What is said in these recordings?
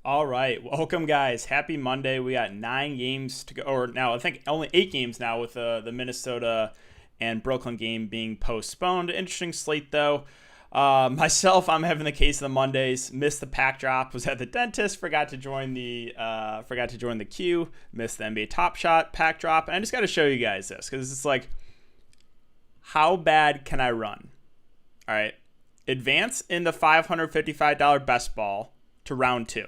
All right, welcome guys. Happy Monday. We got 9 games to go, or now I think only 8 games now with the Minnesota and Brooklyn game being postponed. Interesting slate though. Myself, I'm having the case of the Mondays. Missed the pack drop. Was at the dentist. Forgot to join the queue. Missed the NBA Top Shot pack drop. And I just got to show you guys this because it's like, how bad can I run? All right, advance in the $555 best ball to round 2.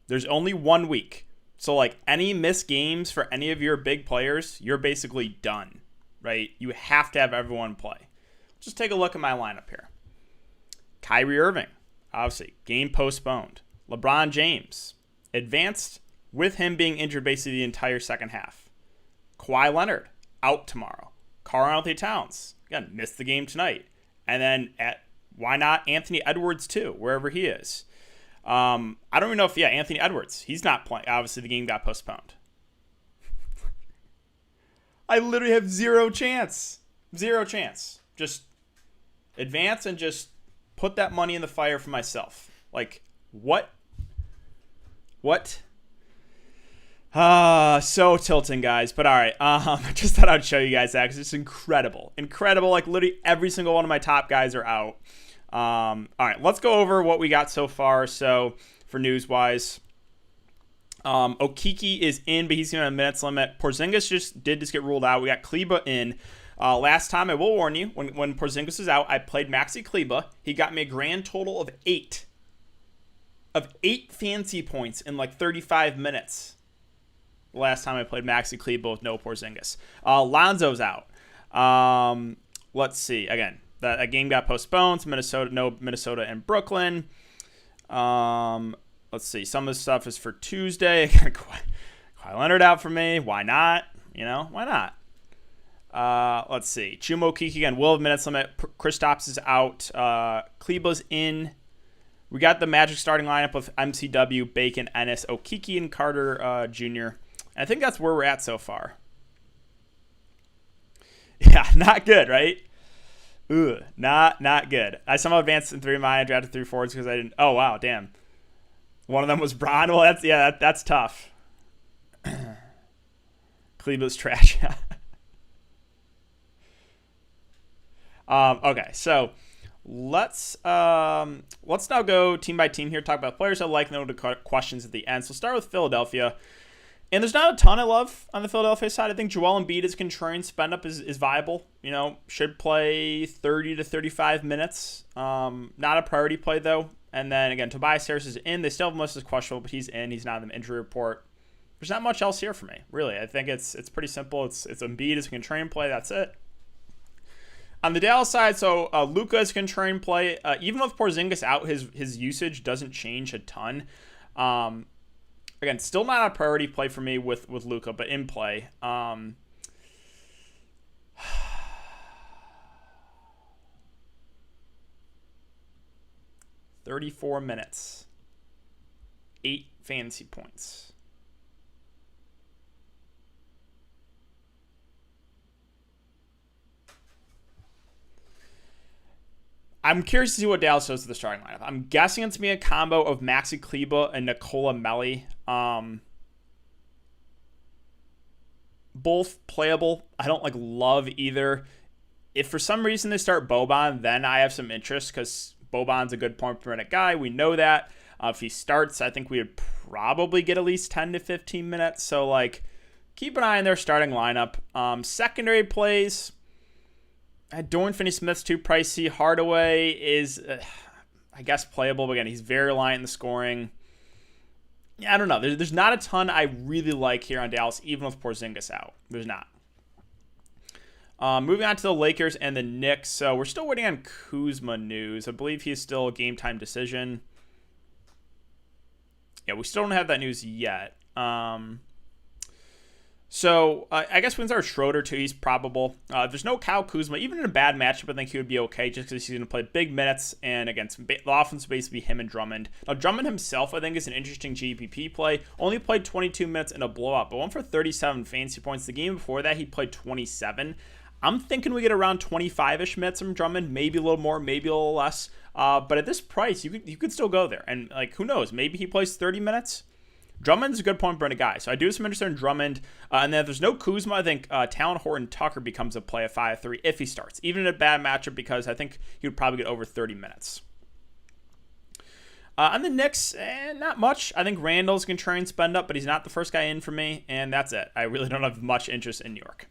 There's only 1 week. So, like, any missed games for any of your big players, you're basically done, right? You have to have everyone play. Just take a look at my lineup here. Kyrie Irving, obviously, game postponed. LeBron James, advanced with him being injured basically the entire second half. Kawhi Leonard, out tomorrow. Karl-Anthony Towns, again, missed the game tonight. And then, why not Anthony Edwards too, wherever he is. I don't even know if, Anthony Edwards, he's not playing. Obviously, the game got postponed. I literally have zero chance. Zero chance. Just advance and just put that money in the fire for myself. Like, what? What? So tilting, guys. But all right, I just thought I'd show you guys that because it's incredible. Incredible. Like, literally every single one of my top guys are out. All right, let's go over what we got so far. So for news-wise, Okiki is in, but he's going to have a minutes limit. Porzingis did get ruled out. We got Kleba in. Last time, I will warn you, when Porzingis was out, I played Maxi Kleba. He got me a grand total of 8. Of 8 fancy points in like 35 minutes. Last time I played Maxi Kleba with no Porzingis. Lonzo's out. Let's see. Again, that game got postponed. Minnesota and Brooklyn. Let's see. Some of the stuff is for Tuesday. Kawhi Leonard out for me. Why not? Why not? Let's see. Chuma Okeke again will have minutes limit. Kristaps is out. Kleba's in. We got the Magic starting lineup with MCW, Bacon, Ennis, Okeke, and Carter Jr. And I think that's where we're at so far. Yeah, not good, right? Ooh, not good. I somehow advanced in 3 of mine. I drafted 3 forwards because I didn't. Oh wow, damn. One of them was Bron. Well, that's tough. Cleveland's trash. Okay, so let's now go team by team here. Talk about players I like, and then we'll do questions at the end. So start with Philadelphia. And there's not a ton I love on the Philadelphia side. I think Joel Embiid as contrarian spend up is viable. Should play 30 to 35 minutes. Not a priority play, though. And then, again, Tobias Harris is in. They still have most of his questionable, but he's in. He's not in the injury report. There's not much else here for me, really. I think it's pretty simple. It's Embiid as a contrarian play. That's it. On the Dallas side, so Luka is a contrarian play. Even with Porzingis out, his usage doesn't change a ton. Again, still not a priority play for me with Luka, but in play. 34 minutes. 8 fantasy points. I'm curious to see what Dallas does to the starting lineup. I'm guessing it's going to be a combo of Maxi Kleba and Nikola Melli. Both playable. I don't love either. If for some reason they start Boban, then I have some interest because Boban's a good point per minute guy. We know that. If he starts, I think we would probably get at least 10 to 15 minutes. So keep an eye on their starting lineup. Secondary plays. Dorian Finney-Smith's too pricey. Hardaway is, I guess, playable. But again, he's very reliant in the scoring. Yeah, I don't know. There's not a ton I really like here on Dallas, even with Porzingis out. There's not. Moving on to the Lakers and the Knicks. So we're still waiting on Kuzma news. I believe he's still a game-time decision. Yeah, we still don't have that news yet. So I guess we can start Schroeder too. He's probable. There's no Kyle Kuzma. Even in a bad matchup, I think he would be okay just because he's going to play big minutes. And again, the offense will basically be him and Drummond. Now, Drummond himself, I think, is an interesting GPP play. Only played 22 minutes in a blowout, but went for 37 fantasy points. The game before that, he played 27. I'm thinking we get around 25-ish minutes from Drummond, maybe a little more, maybe a little less. But at this price, you could still go there. And like, who knows? Maybe he plays 30 minutes. Drummond's a good point per guy. So I do have some interest in Drummond. And then if there's no Kuzma, I think Talon Horton-Tucker becomes a play at 5-3 if he starts. Even in a bad matchup, because I think he would probably get over 30 minutes. On the Knicks, not much. I think Randall's going to try and spend up, but he's not the first guy in for me, and that's it. I really don't have much interest in New York.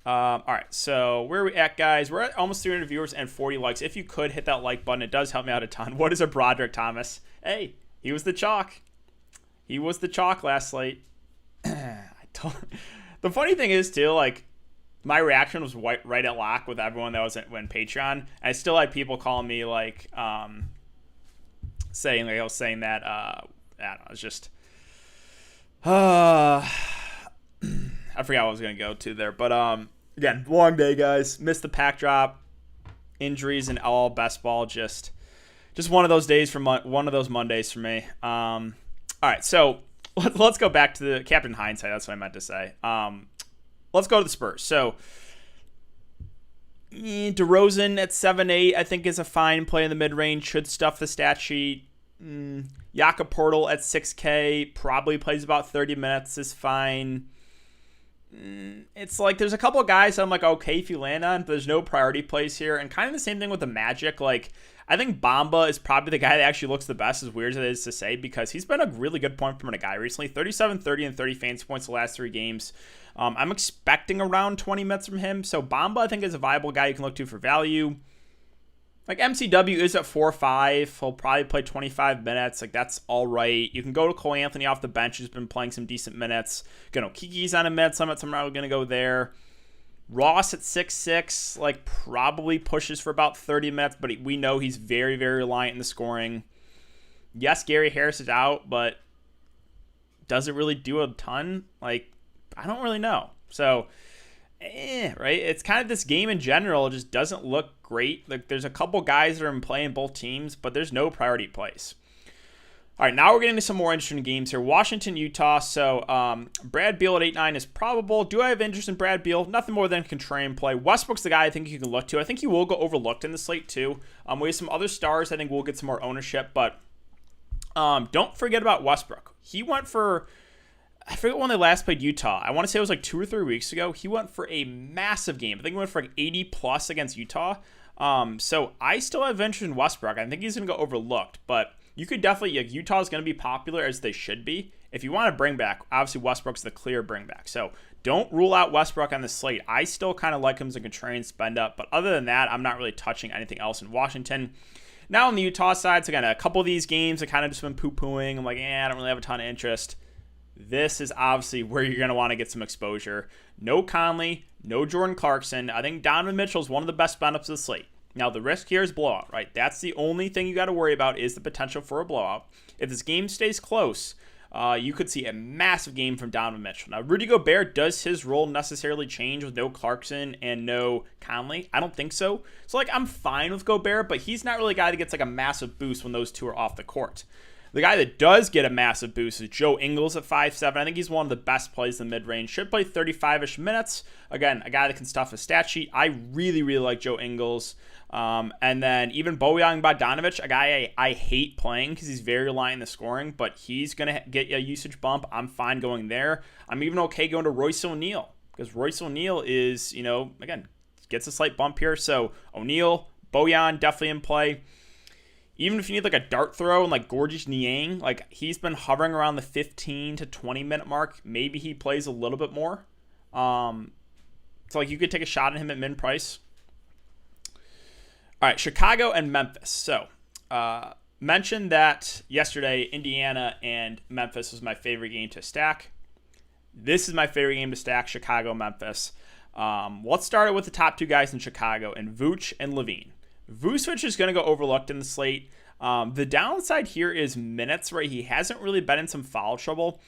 All right, so where are we at, guys? We're at almost 300 viewers and 40 likes. If you could, hit that like button. It does help me out a ton. What is a Broderick Thomas? Hey, he was the chalk. He was the chalk last slate. The funny thing is, too, like, my reaction was right at lock with everyone that was when Patreon. I still had people calling me, like, saying that I don't know, it's just I forgot what I was gonna go to there, but again, long day, guys. Missed the pack drop, injuries, and all best ball. Just one of those days one of those Mondays for me. All right, so let's go back to the Captain Hindsight. That's what I meant to say. Let's go to the Spurs. So DeRozan at 7-8, I think, is a fine play in the mid-range. Should stuff the stat sheet. Jakob Poeltl at 6K probably plays about 30 minutes, is fine. It's like there's a couple of guys I'm like, okay, if you land on, but there's no priority plays here. And kind of the same thing with the Magic. Like, I think Bamba is probably the guy that actually looks the best, as weird as it is to say, because he's been a really good point per minute guy recently. 37, 30, and 30 fantasy points the last 3 games. I'm expecting around 20 minutes from him. So Bamba, I think, is a viable guy you can look to for value. Like, MCW is at 4-5. He'll probably play 25 minutes. Like, that's all right. You can go to Cole Anthony off the bench, who's been playing some decent minutes. Kiki's on a minute limit, so I'm probably going to go there. Ross at 6-6, like, probably pushes for about 30 minutes, but we know he's very, very reliant in the scoring. Yes, Gary Harris is out, but does it really do a ton? Like, I don't really know. So, right? It's kind of this game in general just doesn't look great. Like, there's a couple guys that are in play in both teams, but there's no priority plays. All right, now we're getting to some more interesting games here. Washington, Utah. So Brad Beal at 8-9 is probable. Do I have interest in Brad Beal? Nothing more than a contrarian play. Westbrook's the guy I think you can look to. I think he will go overlooked in the slate too. We have some other stars I think will get some more ownership, but don't forget about Westbrook. He went for, I forget when they last played Utah. I want to say it was like 2 or 3 weeks ago. He went for a massive game. I think he went for like 80 plus against Utah. So I still have interest in Westbrook. I think he's going to go overlooked, but you could definitely, like, Utah's going to be popular as they should be. If you want to bring back, obviously Westbrook's the clear bring back. So don't rule out Westbrook on the slate. I still kind of like him as a contrarian spend up, but other than that, I'm not really touching anything else in Washington. Now on the Utah side, so again, a couple of these games I kind of just been poo-pooing. I'm like, I don't really have a ton of interest. This is obviously where you're going to want to get some exposure. No Conley, no Jordan Clarkson. I think Donovan Mitchell is one of the best spend ups of the slate. Now, the risk here is blowout, right? That's the only thing you got to worry about is the potential for a blowout. If this game stays close, you could see a massive game from Donovan Mitchell. Now, Rudy Gobert, does his role necessarily change with no Clarkson and no Conley? I don't think so. So, like, I'm fine with Gobert, but he's not really a guy that gets, like, a massive boost when those two are off the court. The guy that does get a massive boost is Joe Ingles at 5-7. I think he's one of the best plays in the mid-range. Should play 35-ish minutes. Again, a guy that can stuff a stat sheet. I really, really like Joe Ingles. And then even Bojan Bogdanovic, a guy I hate playing because he's very reliant in the scoring, but he's going to get a usage bump. I'm fine going there. I'm even okay going to Royce O'Neal because Royce O'Neal is, again, gets a slight bump here. So O'Neal, Bojan, definitely in play. Even if you need like a dart throw and like Gorgeous Niang, like he's been hovering around the 15 to 20 minute mark. Maybe he plays a little bit more. So like you could take a shot at him at min price. All right, Chicago and Memphis. So mentioned that yesterday Indiana and Memphis was my favorite game to stack. This is my favorite game to stack, Chicago, Memphis. Let's start it with the top 2 guys in Chicago, and Vooch and Levine. Vucevic is going to go overlooked in the slate. The downside here is minutes, right? He hasn't really been in some foul trouble,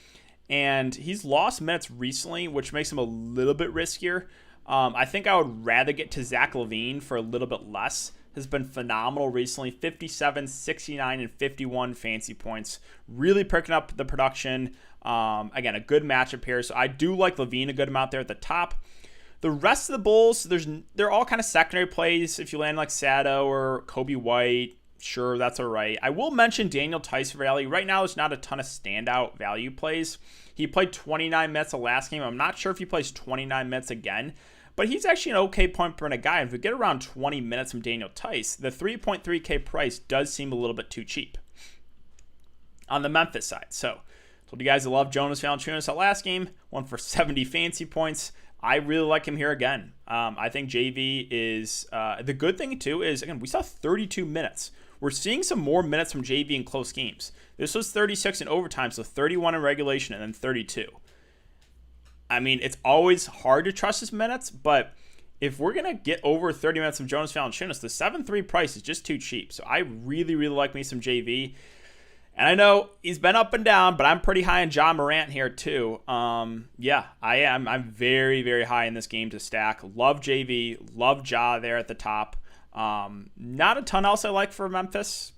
and he's lost minutes recently, which makes him a little bit riskier. I think I would rather get to Zach LaVine for a little bit less. Has been phenomenal recently. 57, 69, and 51 fantasy points. Really picking up the production. Again, a good matchup here. So I do like LaVine a good amount there at the top. The rest of the Bulls, they're all kind of secondary plays. If you land like Sato or Kobe White, sure, that's all right. I will mention Daniel Tice for value. Right now, there's not a ton of standout value plays. He played 29 minutes the last game. I'm not sure if he plays 29 minutes again, but he's actually an okay point per minute guy. If we get around 20 minutes from Daniel Tice, the 3.3K price does seem a little bit too cheap on the Memphis side. So, told you guys I love Jonas Valanciunas that last game. Won for 70 fantasy points. I really like him here again. I think JV is the good thing too is, again, we saw 32 minutes. We're seeing some more minutes from JV in close games. This was 36 in overtime, so 31 in regulation and then 32. I mean, it's always hard to trust his minutes, but if we're going to get over 30 minutes from Jonas Valanciunas, the 7-3 price is just too cheap. So I really, really like me some JV. And I know he's been up and down, but I'm pretty high on Ja Morant here too. Yeah, I am. I'm very, very high in this game to stack. Love JV. Love Ja there at the top. Not a ton else I like for Memphis.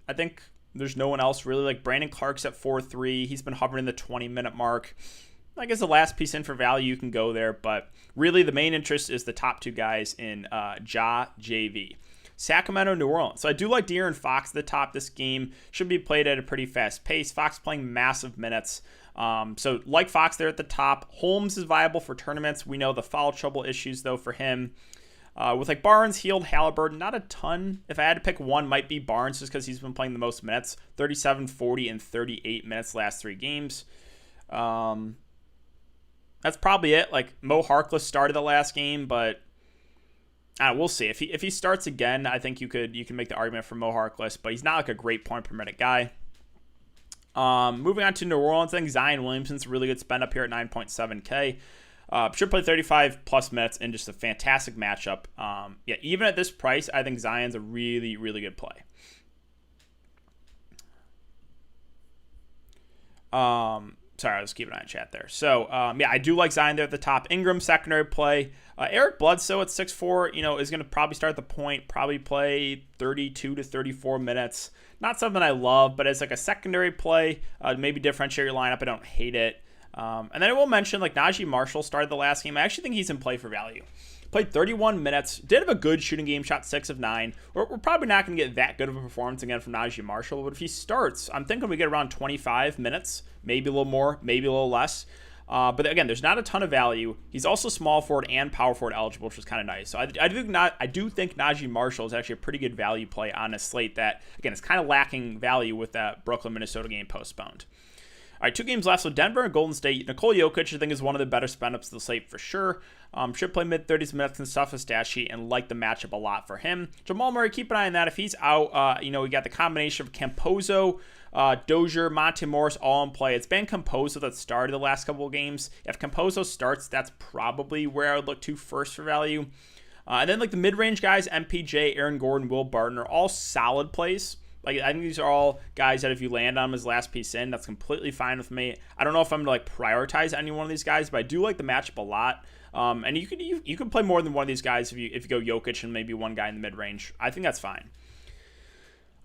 I think there's no one else really. Like Brandon Clark's at 4-3. He's been hovering the 20-minute mark. I guess the last piece in for value, you can go there. But really the main interest is the top two guys in Ja, JV. Sacramento, New Orleans. So I do like De'Aaron Fox at the top. This game should be played at a pretty fast pace. Fox playing massive minutes. So like Fox there at the top. Holmes is viable for tournaments. We know the foul trouble issues, though, for him. With like Barnes, Hield, Halliburton, not a ton. If I had to pick one, might be Barnes just because he's been playing the most minutes. 37, 40, and 38 minutes last 3 games. That's probably it. Like Mo Harkless started the last game, but we'll see. If he starts again, I think you can make the argument for Mo Harkless, but he's not like a great point per minute guy. Moving on to New Orleans, I think Zion Williamson's a really good spend up here at 9.7K. Should play 35 plus minutes in just a fantastic matchup. Yeah, even at this price, I think Zion's a really, really good play. Sorry, I was keeping an eye on chat there. So, yeah, I do like Zion there at the top. Ingram, secondary play. Eric Bledsoe at 6'4", is going to probably start the point, probably play 32 to 34 minutes. Not something I love, but as like a secondary play, maybe differentiate your lineup. I don't hate it. And then I will mention, like, Najee Marshall started the last game. I actually think he's in play for value. Played 31 minutes. Did have a good shooting game. Shot 6 of 9. We're probably not going to get that good of a performance again from Najee Marshall. But if he starts, I'm thinking we get around 25 minutes. Maybe a little more. Maybe a little less. But again, there's not a ton of value. He's also small forward and power forward eligible, which is kind of nice. So I do think Najee Marshall is actually a pretty good value play on a slate that, again, is kind of lacking value with that Brooklyn-Minnesota game postponed. All right, 2 games left. So Denver and Golden State. Nikola Jokic, I think, is one of the better spend-ups of the slate for sure. Should play mid-30s minutes and stuff with stat sheet and like the matchup a lot for him. Jamal Murray, keep an eye on that. If he's out, we got the combination of Campozo, Dozier, Monte Morris all in play. It's been Campozo that started the last couple of games. If Campozo starts, that's probably where I would look to first for value. And then like the mid-range guys, MPJ, Aaron Gordon, Will Barton are all solid plays. Like, I think these are all guys that if you land on them as last piece in, that's completely fine with me. I don't know if I'm going to like prioritize any one of these guys, but I do like the matchup a lot. And you can play more than one of these guys if you go Jokic and maybe one guy in the mid range. I think that's fine.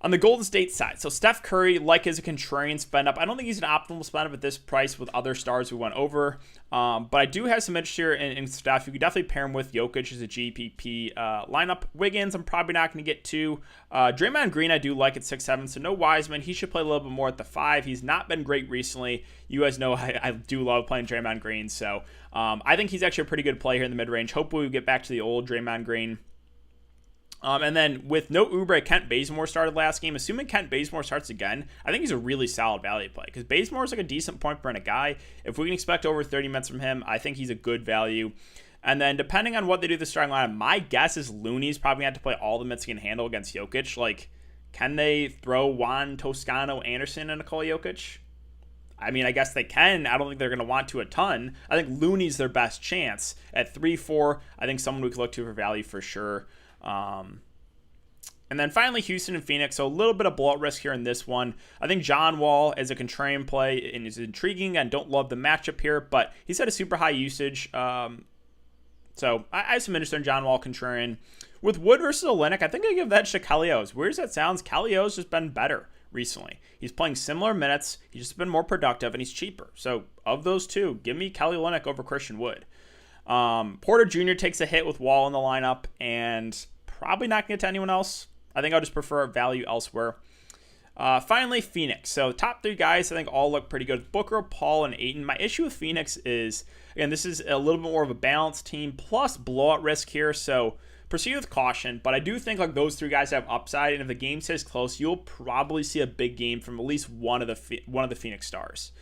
On the Golden State side, so Steph Curry, like as a contrarian spend up. I don't think he's an optimal spend up at this price with other stars we went over. But I do have some interest here in Steph. You could definitely pair him with Jokic as a GPP lineup. Wiggins, I'm probably not going to get to. Draymond Green, I do like at 6'7", so no Wiseman. He should play a little bit more at the 5. He's not been great recently. You guys know I do love playing Draymond Green, so I think he's actually a pretty good play here in the mid-range. Hopefully we get back to the old Draymond Green. And then with no Oubre, Kent Bazemore started last game. Assuming Kent Bazemore starts again, I think he's a really solid value play because Bazemore is like a decent point per minute guy. If we can expect over 30 minutes from him, I think he's a good value. And then depending on what they do the starting lineup, my guess is Looney's probably going to have to play all the minutes he can handle against Jokic. Like, can they throw Juan Toscano Anderson and Nikola Jokic? I mean, I guess they can. I don't think they're going to want to a ton. I think Looney's their best chance. At 3-4, I think someone we could look to for value for sure. And then finally, Houston and Phoenix. So a little bit of blowout risk here in this one. I think John Wall is a contrarian play and is intriguing. And don't love the matchup here, but he's had a super high usage. So I have some interest in John Wall contrarian. With Wood versus Olynyk, I think I give that to Kelly O. As weird as that sounds, Kelly O's just been better recently. He's playing similar minutes. He's just been more productive and he's cheaper. So of those two, give me Kelly Olynyk over Christian Wood. Porter Jr. takes a hit with Wall in the lineup, and probably not going to get to anyone else. I think I'll just prefer value elsewhere. Finally, Phoenix. So top 3 guys, I think all look pretty good. Booker, Paul, and Ayton. My issue with Phoenix is, again, this is a little bit more of a balanced team, plus blowout risk here, so proceed with caution. But I do think like those 3 guys have upside, and if the game stays close, you'll probably see a big game from at least one of the Phoenix stars.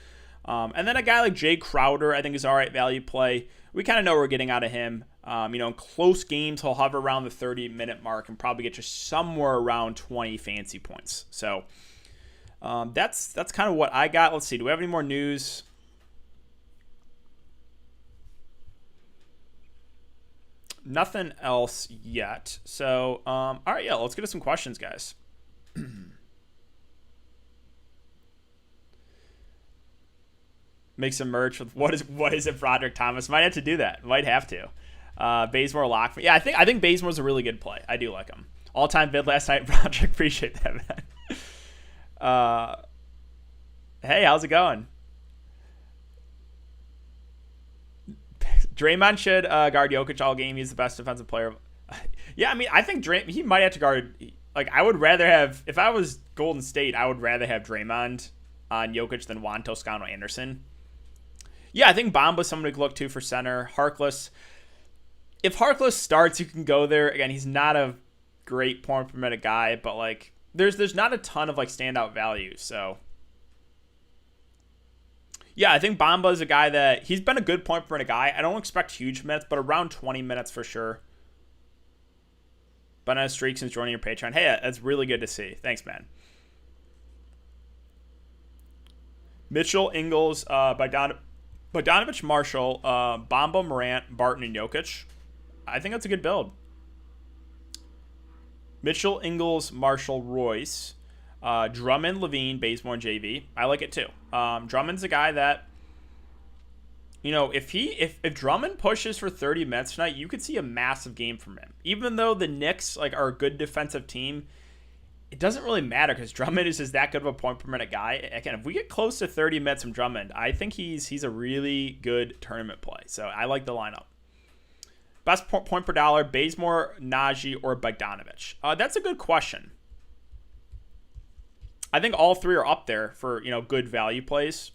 And then a guy like Jay Crowder, I think is all right value play. We kind of know what we're getting out of him. In close games, he'll hover around the 30-minute mark and probably get you somewhere around 20 fancy points. So that's kind of what I got. Let's see. Do we have any more news? Nothing else yet. So, all right, yeah, let's get to some questions, guys. Make some merch with what is it, Broderick Thomas? Might have to do that. Might have to. Bazemore lock. Yeah, I think Bazemore's a really good play. I do like him. All-time bid last night, Broderick. Appreciate that, man. Hey, how's it going? Draymond should guard Jokic all game. He's the best defensive player. Yeah, I mean, I think he might have to guard. Like, I would rather have, if I was Golden State, I would rather have Draymond on Jokic than Juan Toscano Anderson. Yeah, I think Bamba's someone to look to for center. Harkless. If Harkless starts, you can go there. Again, he's not a great point per minute guy, but like there's not a ton of like standout value. So yeah, I think Bamba is a guy that he's been a good point per minute guy. I don't expect huge minutes, but around 20 minutes for sure. Banana Streak since joining your Patreon. Hey, that's really good to see. Thanks, man. Mitchell, Ingles, Bogdanovich, Marshall, Bamba, Morant, Barton, and Jokic. I think that's a good build. Mitchell, Ingles, Marshall, Royce, Drummond, Levine, Bazemore, and JV. I like it too. Drummond's a guy that, if Drummond pushes for 30 minutes tonight, you could see a massive game from him. Even though the Knicks are a good defensive team, it doesn't really matter because Drummond is just that good of a point per minute guy. Again, if we get close to 30 minutes from Drummond, I think he's a really good tournament play. So I like the lineup. Best point per dollar, Bazemore, Najee, or Bogdanovich? That's a good question. I think all 3 are up there for good value plays.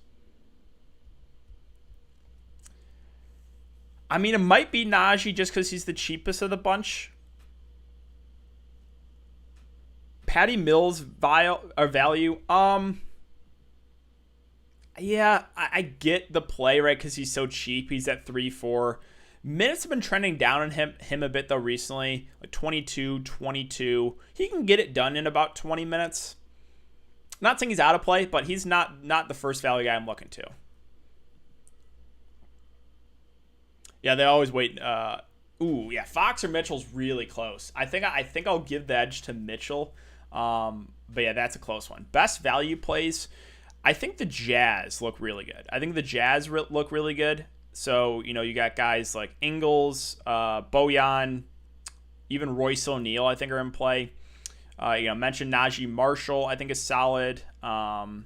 I mean, it might be Najee just because he's the cheapest of the bunch. Patty Mills value. Yeah, I get the play, right? Because he's so cheap. He's at 3-4. Minutes have been trending down on him a bit though recently, like 22, 22. He can get it done in about 20 minutes. Not saying he's out of play, but he's not the first value guy I'm looking to. Yeah, they always wait. Fox or Mitchell's really close. I think I'll give the edge to Mitchell. But yeah, that's a close one. Best value plays. I think the Jazz look really good. Look really good. So, you got guys like Ingles, Bojan, even Royce O'Neal, I think, are in play. Mentioned Najee Marshall, I think is solid. I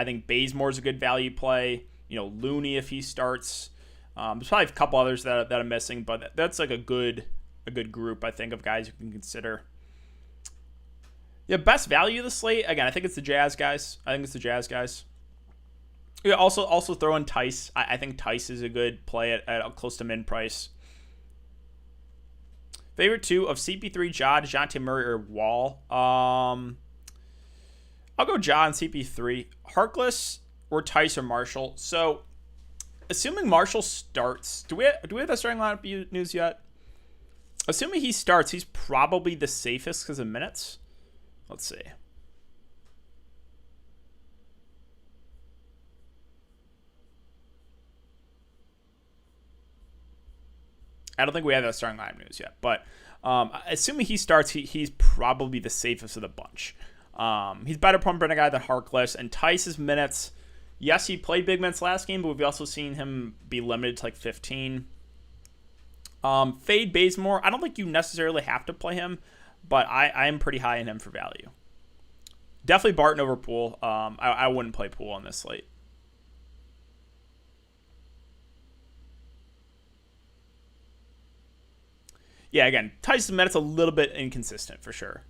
think Bazemore's a good value play. Looney if he starts. There's probably a couple others that I'm missing, but that's like a good group, I think, of guys you can consider. Yeah, best value of the slate, again, I think it's the Jazz guys. Yeah, also throw in Tice. I think Tice is a good play at close to min price. Favorite 2 of CP3, Ja, DeJounte Murray, or Wall. I'll go Ja and CP3. Harkless or Tice or Marshall. So, assuming Marshall starts, do we have that starting lineup news yet? Assuming he starts, he's probably the safest because of minutes. Let's see. I don't think we have that starting lineup news yet, but assuming he starts, he's probably the safest of the bunch. He's better point per minute guy than Harkless, and Tice's minutes. Yes, he played big minutes last game, but we've also seen him be limited to like 15. Fade Bazemore. I don't think you necessarily have to play him, but I am pretty high in him for value. Definitely Barton over Poole. I wouldn't play Poole on this slate. Yeah, again, Tyson Bennett's a little bit inconsistent for sure.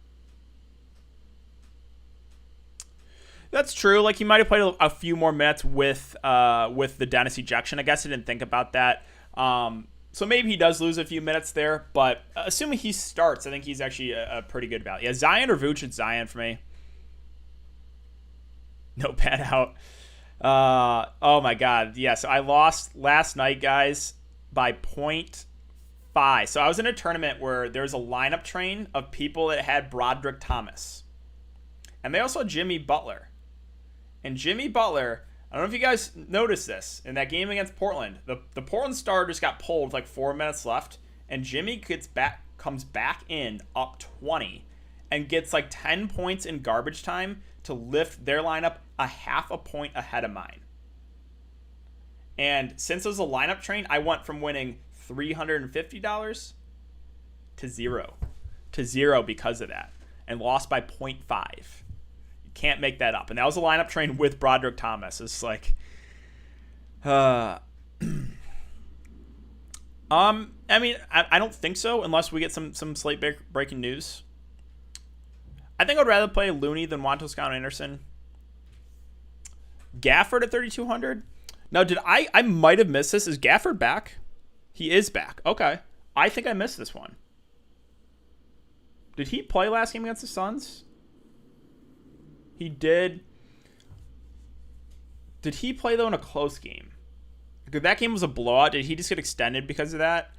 That's true. Like, he might have played a few more minutes with the Dennis ejection. I guess I didn't think about that. So maybe he does lose a few minutes there, but assuming he starts, I think he's actually a pretty good value. Yeah, Zion or Vooch? It's Zion for me. No pan out. Oh my God. Yeah, so I lost last night, guys, by 0.5. So I was in a tournament where there was a lineup train of people that had Broderick Thomas. And they also had Jimmy Butler. And Jimmy Butler, I don't know if you guys noticed this, in that game against Portland, the Portland star just got pulled with like 4 minutes left, and Jimmy comes back in up 20 and gets like 10 points in garbage time to lift their lineup a half a point ahead of mine. And since it was a lineup train, I went from winning $350 to zero because of that, and lost by 0.5. Can't make that up. And that was a lineup train with Broderick Thomas. It's like, I mean, I don't think so unless we get some slate breaking news. I think I'd rather play Looney than Juan Toscano Anderson. Gafford at 3,200. Now, I might have missed this. Is Gafford back? He is back. Okay. I think I missed this one. Did he play last game against the Suns? He did. Did he play, though, in a close game? Because that game was a blowout. Did he just get extended because of that?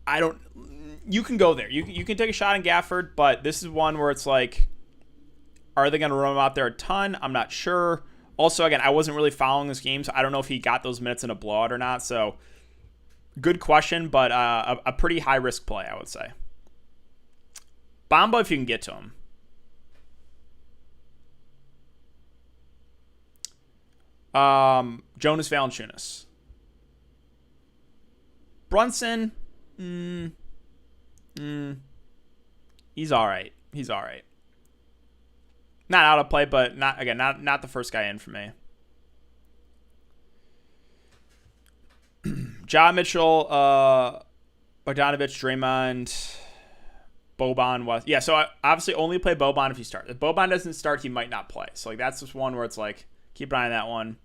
I don't... You can go there. You can take a shot on Gafford, but this is one where it's like, are they going to run him out there a ton? I'm not sure. Also, again, I wasn't really following this game, so I don't know if he got those minutes in a blowout or not. So, good question, but a pretty high-risk play, I would say. Bamba, if you can get to him. Jonas Valanciunas. Brunson, he's all right. Not out of play, but not the first guy in for me. Ja Mitchell, Bogdanovich, Draymond, Boban was... Yeah, so I obviously only play Boban if he starts. If Boban doesn't start, he might not play. So like that's just one where it's like, keep an eye on that one.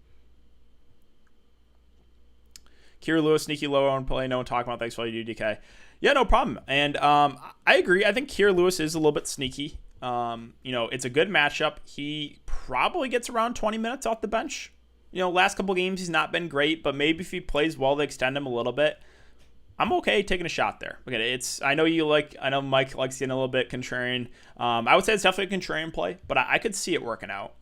Kira Lewis, sneaky low on play. No one talking about. Thanks for all you do, DK. Yeah, no problem. And I agree. I think Kira Lewis is a little bit sneaky. It's a good matchup. He probably gets around 20 minutes off the bench. Last couple games he's not been great, but maybe if he plays well, they extend him a little bit. I'm okay taking a shot there. Okay, I know Mike likes getting a little bit contrarian. I would say it's definitely a contrarian play, but I could see it working out.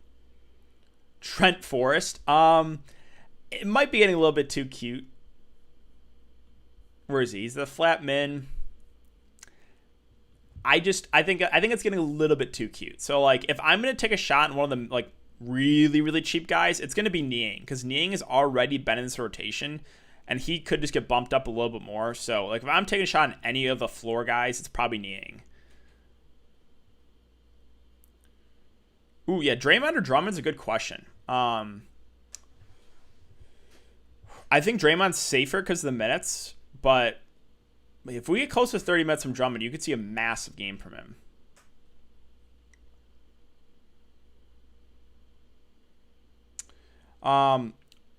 Trent Forrest. It might be getting a little bit too cute. Where is he? He's the flat min. I think it's getting a little bit too cute. So like if I'm gonna take a shot on one of the like really, really cheap guys, it's gonna be Niang, because Niang has already been in this rotation and he could just get bumped up a little bit more. So like if I'm taking a shot on any of the floor guys, it's probably Niang. Ooh, yeah, Draymond or Drummond's a good question. I think Draymond's safer because of the minutes, but if we get close to 30 minutes from Drummond, you could see a massive game from him.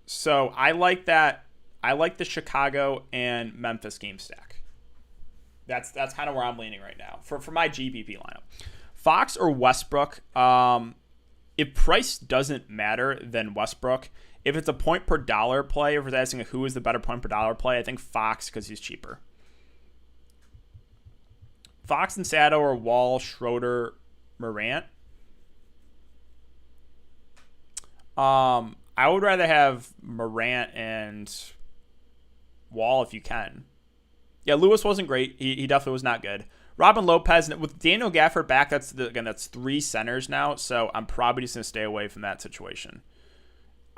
So I like that. I like the Chicago and Memphis game stack. That's kind of where I'm leaning right now for my GPP lineup. Fox or Westbrook. If price doesn't matter, then Westbrook. If it's a point per dollar play, if we're asking who is the better point per dollar play, I think Fox because he's cheaper. Fox and Sato or Wall, Schroeder, Morant. I would rather have Morant and Wall if you can. Yeah, Lewis wasn't great. He definitely was not good. Robin Lopez, with Daniel Gafford back, that's 3 centers now, so I'm probably just going to stay away from that situation.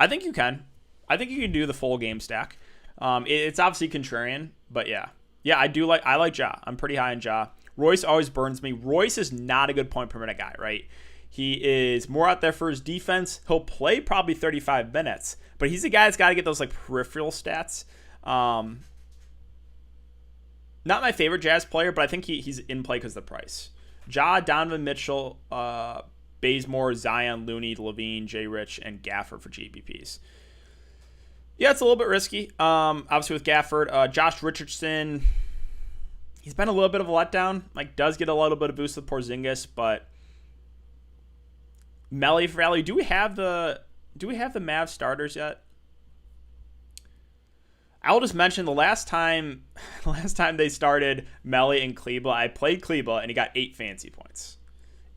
I think you can. I think you can do the full game stack. It's obviously contrarian, but yeah. Yeah, I like Ja. I'm pretty high on Ja. Royce always burns me. Royce is not a good point per minute guy, right? He is more out there for his defense. He'll play probably 35 minutes, but he's a guy that's got to get those like peripheral stats. Not my favorite Jazz player, but I think he's in play because of the price. Ja, Donovan Mitchell, Bazemore, Zion, Looney, Levine, Jay Rich, and Gafford for GPPs. Yeah, it's a little bit risky. Obviously with Gafford, Josh Richardson, he's been a little bit of a letdown. Like, does get a little bit of boost with Porzingis, but Melly for value. Do we have the Mavs starters yet? I'll just mention the last time they started Melly and Kleba, I played Kleba and he got 8 fantasy points.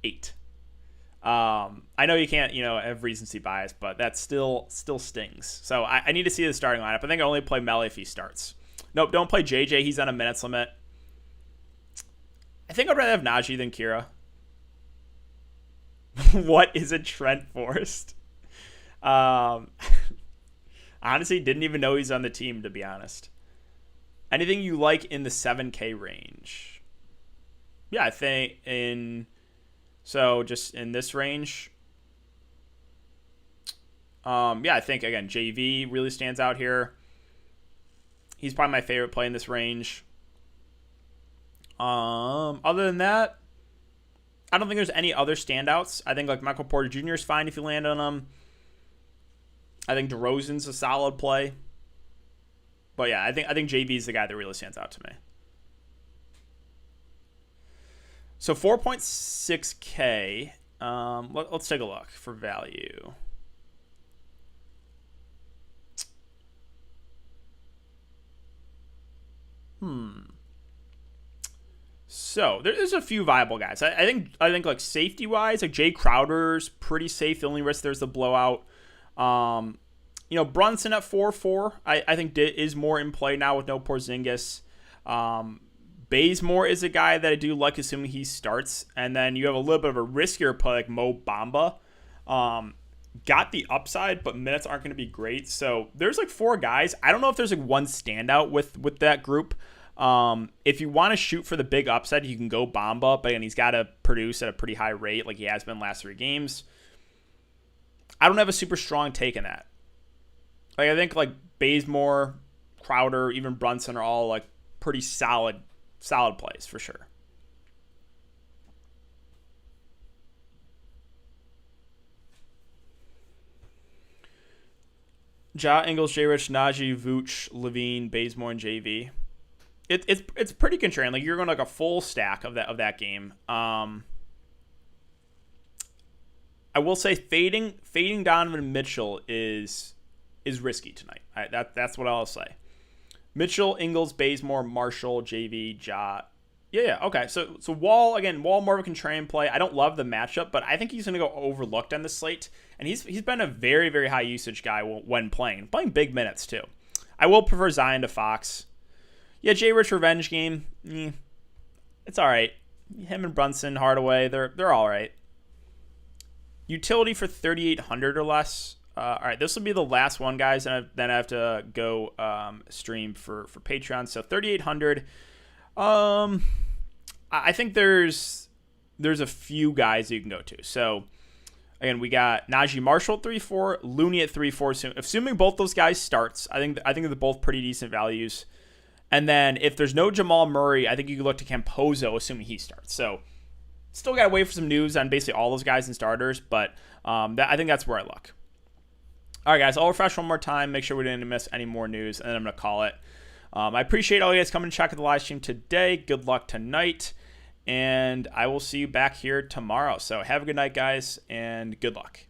8. I know you can't, have recency bias, but that still stings. So I need to see the starting lineup. I think I only play Melly if he starts. Nope, don't play JJ. He's on a minutes limit. I think I'd rather have Najee than Kira. What is a Trent Forrest? Honestly, didn't even know he's on the team, to be honest. Anything you like in the 7K range? Yeah, I think just in this range. I think, again, JV really stands out here. He's probably my favorite play in this range. Other than that, I don't think there's any other standouts. I think like Michael Porter Jr. is fine if you land on him. I think DeRozan's a solid play. But yeah, I think JV is the guy that really stands out to me. So 4.6K. Let's take a look for value. So there's a few viable guys. I think like safety wise, like Jay Crowder's pretty safe. The only risk there's the blowout. Brunson at 4.4, I think is more in play now with no Porzingis. Bazemore is a guy that I do like, assuming he starts. And then you have a little bit of a riskier play like Mo Bamba. Got the upside, but minutes aren't going to be great. So there's like 4 guys. I don't know if there's like one standout with that group. If you want to shoot for the big upside, you can go Bamba, but again, he's got to produce at a pretty high rate like he has been last 3 games. I don't have a super strong take in that. Like, I think like Bazemore, Crowder, even Brunson are all like pretty solid plays for sure. Ja, Ingles, J. Rich, Najee, Vooch, Levine, Bazemore, and JV. It's pretty contrarian. Like, you're going like a full stack of that game. I will say fading Donovan Mitchell is risky tonight. That's what I'll say. Mitchell, Ingles, Bazemore, Marshall, JV, Ja. Yeah, okay. So Wall more of a contrarian play. I don't love the matchup, but I think he's going to go overlooked on the slate. And he's been a very, very high usage guy when playing big minutes too. I will prefer Zion to Fox. Yeah, Jay Rich revenge game. It's all right. Him and Brunson, Hardaway, they're all right. Utility for 3,800 or less. All right, this will be the last one, guys, and then I have to go stream for Patreon. So 3,800. I think there's a few guys that you can go to. So again, we got Najee Marshall at 3.4, Looney at 3.4. Assuming both those guys starts, I think they're both pretty decent values. And then if there's no Jamal Murray, I think you can look to Campozo, assuming he starts. So still got to wait for some news on basically all those guys and starters, but I think that's where I look. All right, guys, I'll refresh one more time, make sure we didn't miss any more news, and then I'm going to call it. I appreciate all you guys coming to check out the live stream today. Good luck tonight, and I will see you back here tomorrow. So have a good night, guys, and good luck.